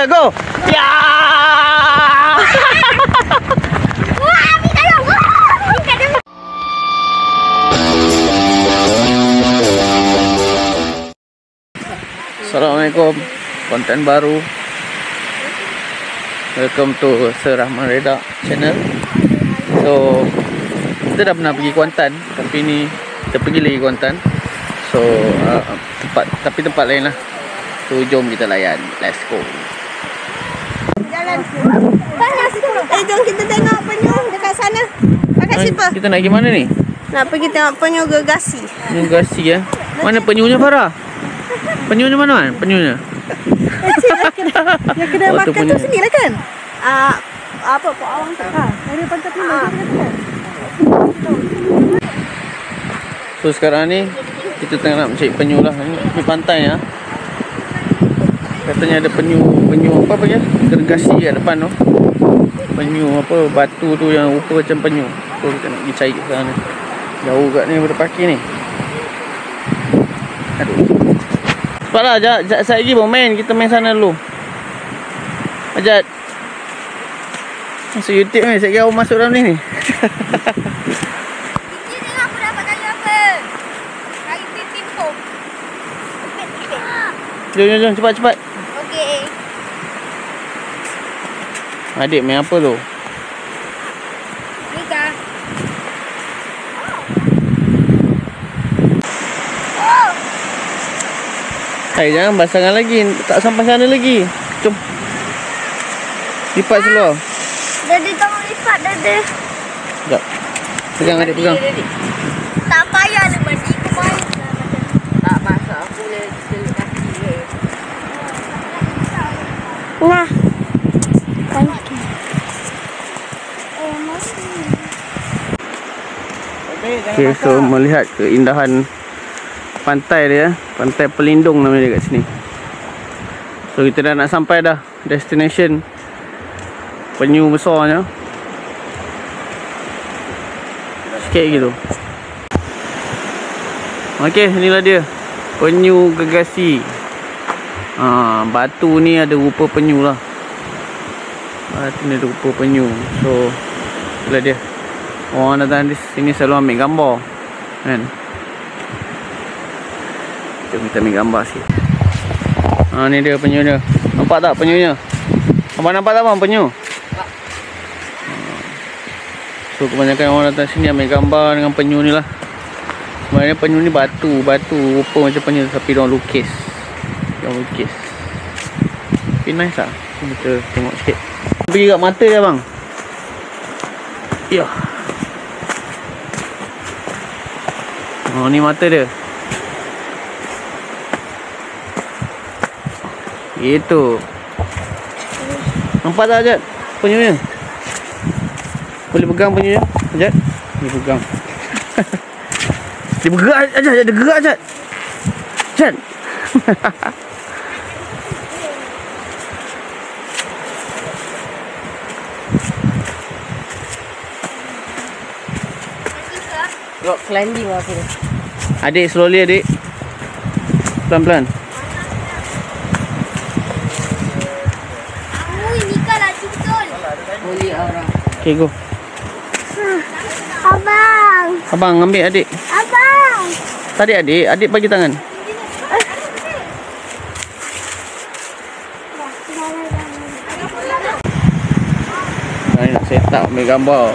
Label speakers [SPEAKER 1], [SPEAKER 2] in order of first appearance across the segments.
[SPEAKER 1] Jat, go. Ya. Assalamualaikum. Konten baru. Welcome to Sir Rahman Reda channel. So kita dah pernah pergi Kuantan, tapi ni kita pergi lagi Kuantan. So tempat lain lah. So jom kita layan. Let's go.
[SPEAKER 2] Jalan. Jom kita tengok penyu dekat sana. Pakai siapa?
[SPEAKER 1] Kita nak pergi mana ni?
[SPEAKER 2] Nak pergi tengok penyu gergasi.
[SPEAKER 1] Penyu gergasi ya. Mana penyunya Farah? Penyunya mana? Penyunya.
[SPEAKER 2] Yang kena makan tu sini lah kan? Apa Pak Awang tu? Ada pantat Pinang kan?
[SPEAKER 1] So sekarang ni kita tengah nak mencari penyu lah. Ini pantai ya. Katanya ada penyu apa ya? Gergasi kat depan tu. Penyu apa batu tu yang rupa macam penyu. So kita nak pergi cari ke sana. Jauh kat ni daripada parking ni. Aduh. Cepatlah Jat, saya lagi mau main. Kita main sana dulu. Jat. Masuk YouTube ni, saya kira awak masuk dalam ni.
[SPEAKER 2] Ini tengok aku dapat kali apa? Kali timpung.
[SPEAKER 1] Jom, cepat.
[SPEAKER 2] Okey.
[SPEAKER 1] Adik main apa tu?
[SPEAKER 2] Nika.
[SPEAKER 1] Hai, jangan basahkan lagi. Tak sampai sana lagi. Jom. Lipat seluar.
[SPEAKER 2] Dede tolong lipat Dede.
[SPEAKER 1] Sekejap. Pegang adik, pegang.
[SPEAKER 2] Tak payah nak mandi kemarin.
[SPEAKER 3] Tak masak aku boleh selip kaki ke.
[SPEAKER 2] Nah.
[SPEAKER 1] Okay, so melihat keindahan pantai dia, Pantai Pelindung namanya dia kat sini. So kita dah nak sampai dah destination penyu besarnya. Sikit gitu. Okay, inilah dia penyu gergasi. Batu ni ada rupa penyu lah. Batu ni ada rupa penyu. So inilah dia. Orang datang di sini selalu ambil gambar kan. Jom kita ambil gambar sikit. Ni dia penyu dia. Nampak tak penyunya? Abang nampak tak bang penyu? So kebanyakan orang datang sini ambil gambar dengan penyu ni lah. Sebenarnya penyu ni batu rupa macam penyu, tapi diorang lukis. Tapi nice lah. Kita tengok sikit. Pergi kat mata dia bang. Ya. Ni mata dia. Itu. Nampak tak Jat? Penyunya. Boleh pegang penyunya? Jat. Ni pegang. Dia bergerak Jat. Dia gerak Jat. Jat.
[SPEAKER 3] Rock climbing apa ni?
[SPEAKER 1] Adik slowly adik. Pelan-pelan. Okay, go. Abang ambil adik. Tadi adik bagi tangan. Ini nak set up ambil gambar.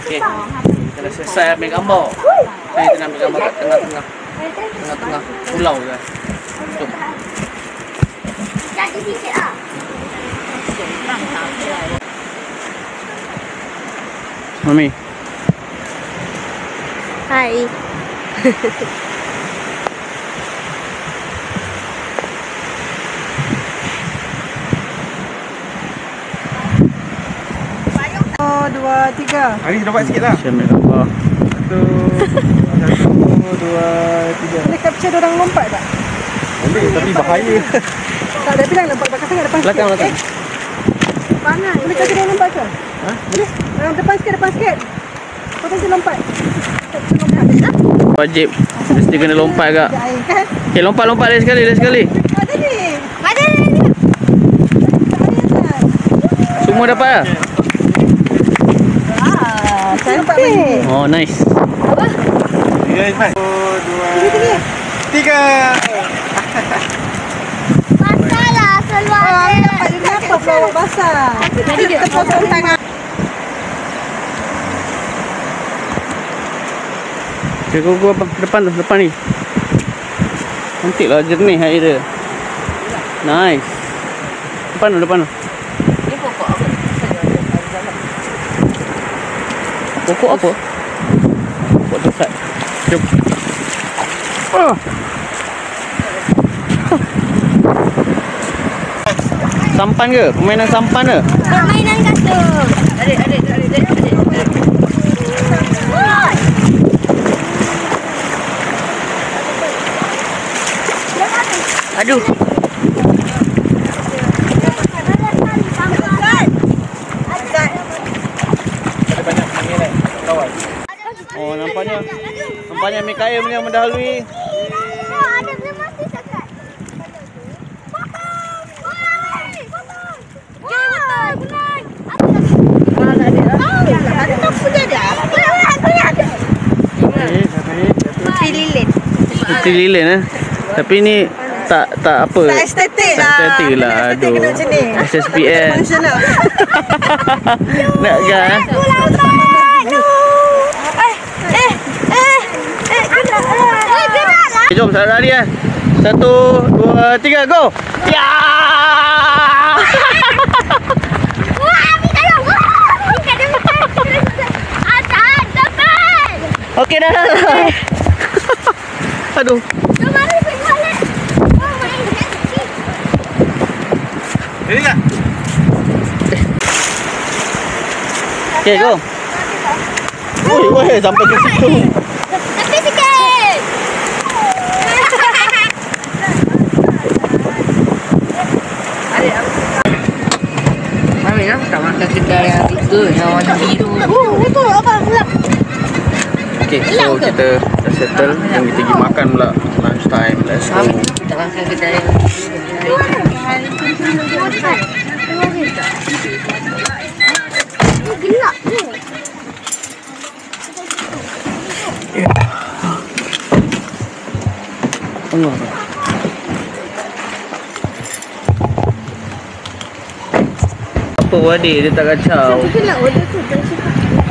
[SPEAKER 1] Okay, kita dah selesai ambil gambar. Sekarang kita nak ambil gambar kat tengah-tengah pulau je. Jom.
[SPEAKER 2] Jadi sikit lah.
[SPEAKER 1] Mami.
[SPEAKER 2] Hai.
[SPEAKER 3] Oh, 2, 3.
[SPEAKER 4] Hari dapat sikit lah.
[SPEAKER 1] Saya ambil gambar. Satu, dua, tiga.
[SPEAKER 2] Boleh capture orang lompat tak?
[SPEAKER 1] Boleh, tapi bahaya.
[SPEAKER 2] Tak ada bilang lompat belakang sangat depan
[SPEAKER 1] Belakang,
[SPEAKER 2] sikit.
[SPEAKER 1] belakang.
[SPEAKER 2] Panas. Boleh capture orang lompat ke?
[SPEAKER 1] Ha?
[SPEAKER 2] Boleh. Depan sikit. Potensi lompat. Lompat.
[SPEAKER 1] Wajib. Mesti kena lompat agak.
[SPEAKER 2] Ada air kan?
[SPEAKER 1] Okay, lompat lagi sekali.
[SPEAKER 2] Ada ni. Ada ni.
[SPEAKER 1] Semua dapat lah?
[SPEAKER 2] Cantik.
[SPEAKER 1] Oh, nice.
[SPEAKER 2] Apa?
[SPEAKER 4] 3, 4. 2, 3.
[SPEAKER 3] Masalah keluar.
[SPEAKER 2] Nampak dia kenapa pelawak basah? Jadi dia potong tangan.
[SPEAKER 1] Okay, go abang. Depan ni. Cantik lah, jernih air dia. Nice. Depan tu.
[SPEAKER 3] Ni pokok apa?
[SPEAKER 1] Pokok apa? Pokok tersat. Jom. Sampan ke? Permainan sampan ke?
[SPEAKER 3] Permainan kasut. Adik.
[SPEAKER 1] Aduh. Oh, nampaknya Mikael punya mendahului.
[SPEAKER 3] Ada masih dekat.
[SPEAKER 1] Putri lilin Tapi ni tak apa.
[SPEAKER 2] Tak estetik lah.
[SPEAKER 1] Tak estetik lah.
[SPEAKER 2] Estetik kena macam ni.
[SPEAKER 1] SSPN.
[SPEAKER 2] Functional.
[SPEAKER 1] Nak kan? Okay, jom saya lari 1, 2, 3, go. Ya! Okey dah. Aduh.
[SPEAKER 4] Ready tak?
[SPEAKER 1] Okay, go. Oi, sampai ke situ.
[SPEAKER 3] Tepi sikit.
[SPEAKER 5] Mami nak tak makan kedai yang itu yang warna biru.
[SPEAKER 3] Itu abang pula.
[SPEAKER 1] Okay, so kita dah settle. Jom kita pergi makan pula. Lunch time. Let's go.
[SPEAKER 5] Mami tak makan kedai yang
[SPEAKER 3] Gelap ni.
[SPEAKER 1] Allah. Apa wadik dia tak kacau?
[SPEAKER 2] Kita nak order tu.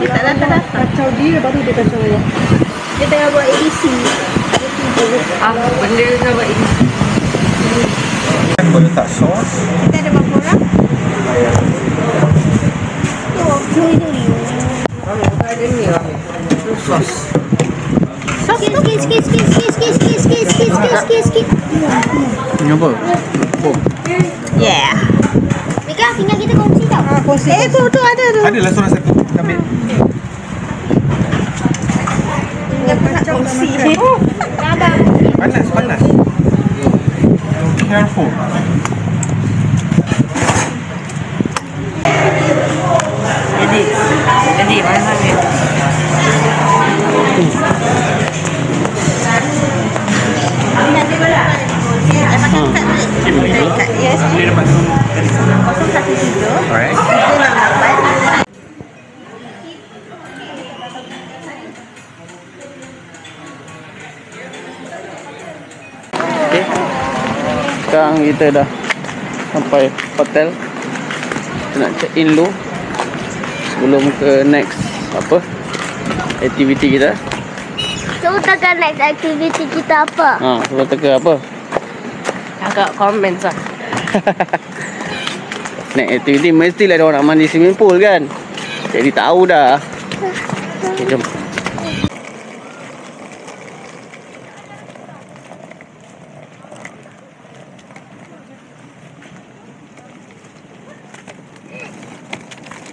[SPEAKER 2] Dia tak datang. Kacau dia baru dia kacau saya. Dia tengah buat ABC.
[SPEAKER 5] apa benda saya buat ini.
[SPEAKER 4] Boleh tak sos?
[SPEAKER 2] Kita ada berapa orang?
[SPEAKER 5] Ada ni Mami. Sos.
[SPEAKER 3] Sikit.
[SPEAKER 1] Ini apa? Oh.
[SPEAKER 2] Yeah.
[SPEAKER 3] Mika, tinggal kita kongsi tau.
[SPEAKER 2] Kongsi. Tu ada tu.
[SPEAKER 4] Adalah seorang satu. Ambil.
[SPEAKER 2] Nak kongsi.
[SPEAKER 4] Panas. Careful.
[SPEAKER 5] Jadi mana ni?
[SPEAKER 2] Yes.
[SPEAKER 4] Boleh dapat dari sana.
[SPEAKER 2] 017
[SPEAKER 4] Alright.
[SPEAKER 2] 368.
[SPEAKER 1] Okay. Sekarang kita dah sampai hotel. Kita nak check in dulu sebelum ke next aktiviti kita.
[SPEAKER 3] So, takkan next activity kita apa?
[SPEAKER 1] Sebelum teka apa?
[SPEAKER 5] Agak komen sah.
[SPEAKER 1] Next aktiviti mestilah ada orang mandi swimming pool kan. Jadi tahu dah. Okay, jom.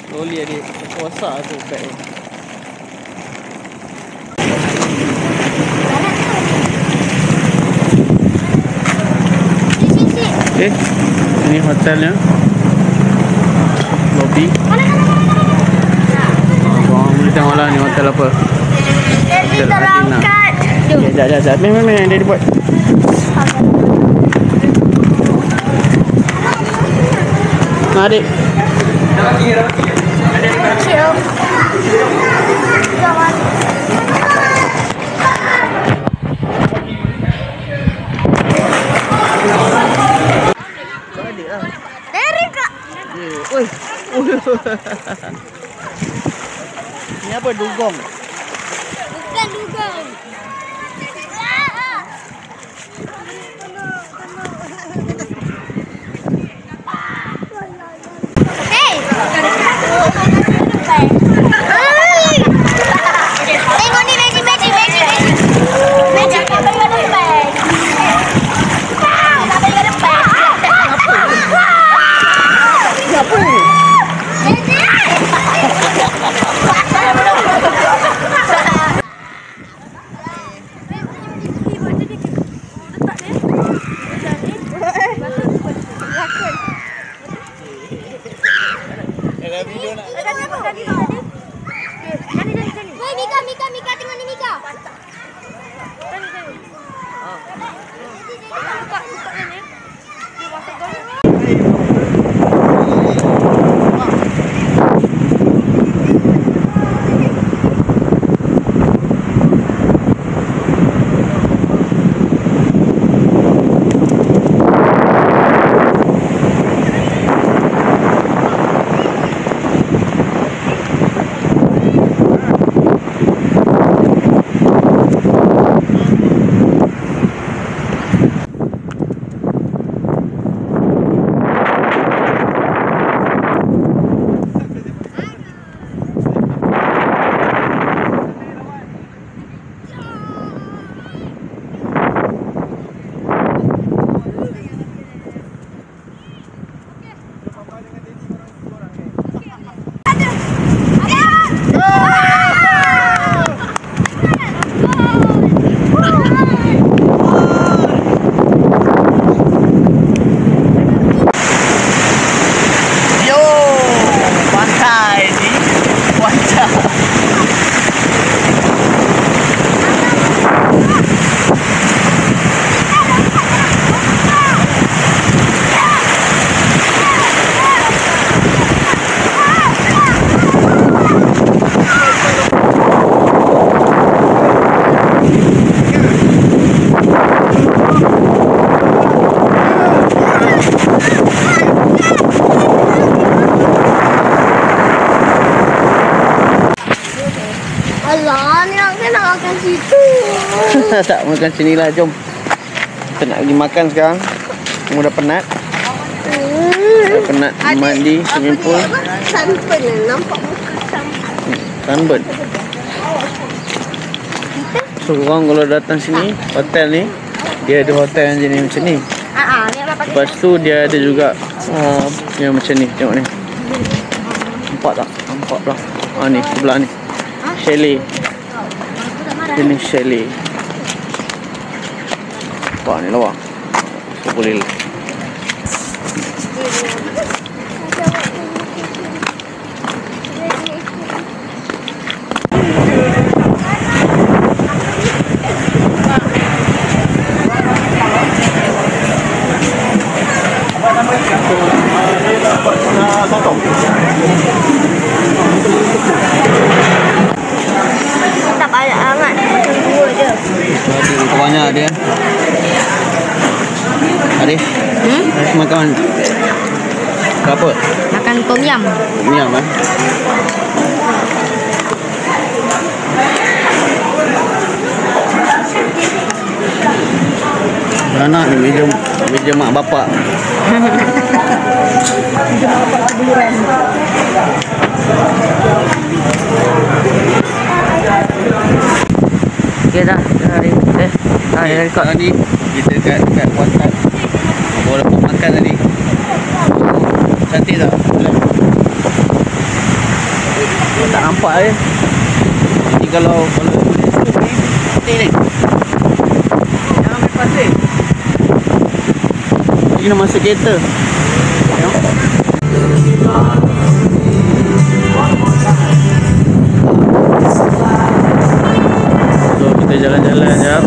[SPEAKER 1] Slowly adik. Puasa tu kat ni. Okay, ini hotelnya, lobby. Korang boleh tengok lah ni hotel apa. Hotel Adina. Sekejap. Main. Dia buat. Adik. Oi. Ni apa dugong?
[SPEAKER 2] Bukan dugong. Hey. Tengok ni magic. Magic apa yang ada depan? Apa yang ada depan?
[SPEAKER 1] Apa ni?
[SPEAKER 2] Mika, tengok ni Mika. Buka ni. Dia masuk dalam.
[SPEAKER 1] Tak makan sini lah, jom. Kita nak pergi makan sekarang. Kamu dah penat. Dah penat mandi swimming pool.
[SPEAKER 2] Sunburn lah, nampak muka
[SPEAKER 1] Sunburn. So korang kalau datang sini, hotel ni, dia ada hotel yang jenis macam ni. Lepas tu dia ada juga yang macam ni, tengok ni. Nampak tak? Nampak lah. Ni sebelah ni. Chalet. Ini chalet. Wah, ni lawa. So boleh.
[SPEAKER 2] tak banyak sangat. Macam dua je.
[SPEAKER 1] Ada banyak dia. Arif, Arif makan apa?
[SPEAKER 2] Makan tom yum.
[SPEAKER 1] Tom yum kan? Anak ni meja mak bapak.
[SPEAKER 2] Meja mak bapak keburan.
[SPEAKER 5] Okay dah. Dah rekod
[SPEAKER 1] tadi. Kita kat Kuantan. Baru dapat makan tadi. Cantik tak? Tak nampak je. Jadi kalau cantik ni. Jangan ambil pasir. kena masuk kereta. Tengok. So kita jalan-jalan sekejap.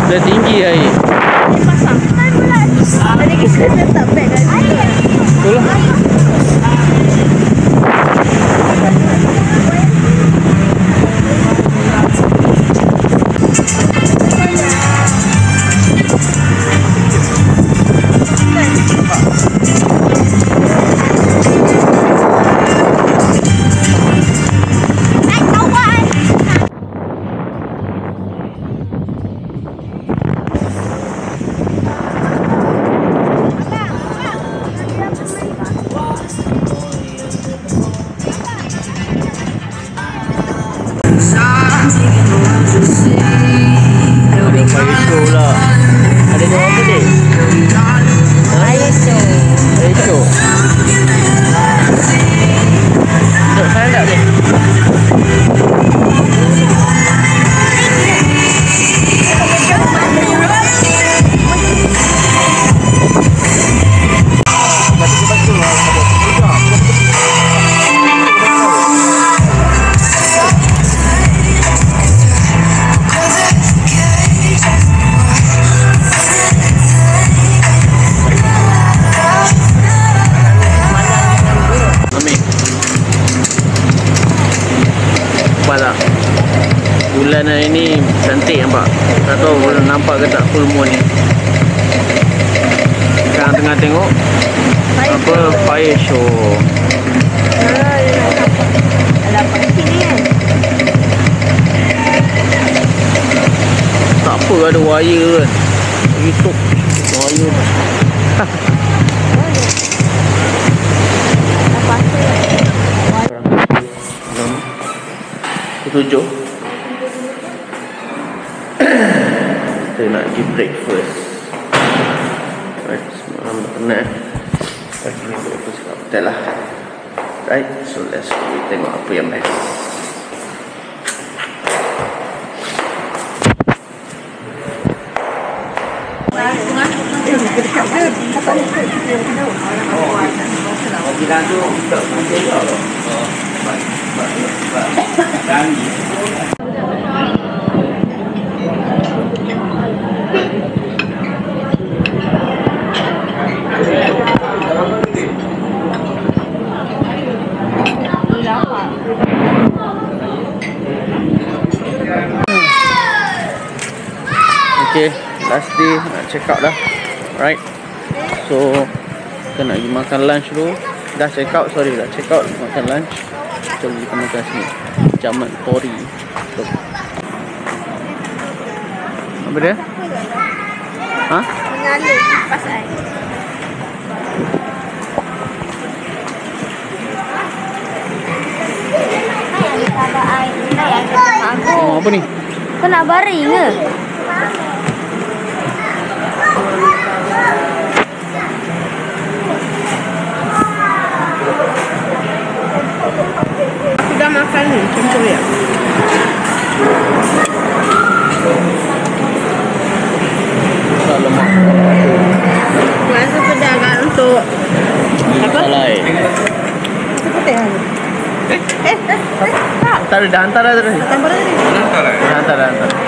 [SPEAKER 1] Dah tinggi air.
[SPEAKER 2] Pasang. Tadi kita letak beg kat situ.
[SPEAKER 1] Betul lah. Air lah. Ada tengok apa dia? Air show. Air show. Duduk sana tak dia? Bulan hari ni cantik nampak. Tak tahu boleh nampak ke tak full moon ni. Sekarang tengah tengok apa fire show.
[SPEAKER 2] Ada apa di sini kan?
[SPEAKER 1] Tak apa ada wire kan. YouTube wire. Tujuh. Kita nak pergi breakfast. Right, semalam dah penat. Pagi ni breakfast kat hotel lah. Right, so let's go. Tengok apa yang best. Okay, last day nak check out dah. Right, so kita nak pergi makan lunch dulu. Dah check out, sorry, dah check out makan lunch. Kita pergi makan sini, Jamat Tori. So, apa dia? Ha?
[SPEAKER 2] Mengalir kipas air.
[SPEAKER 1] Oh, apa ni?
[SPEAKER 2] Kau nak baring ke?
[SPEAKER 3] Sudah makan ni, contoh ya.
[SPEAKER 1] Tak lemak.
[SPEAKER 3] Rasa pedagang untuk
[SPEAKER 1] Apa? Salai. Tak ada, dah hantar dah tadi.
[SPEAKER 2] Tambah lagi.
[SPEAKER 4] Hantar lah.
[SPEAKER 1] Dah hantar.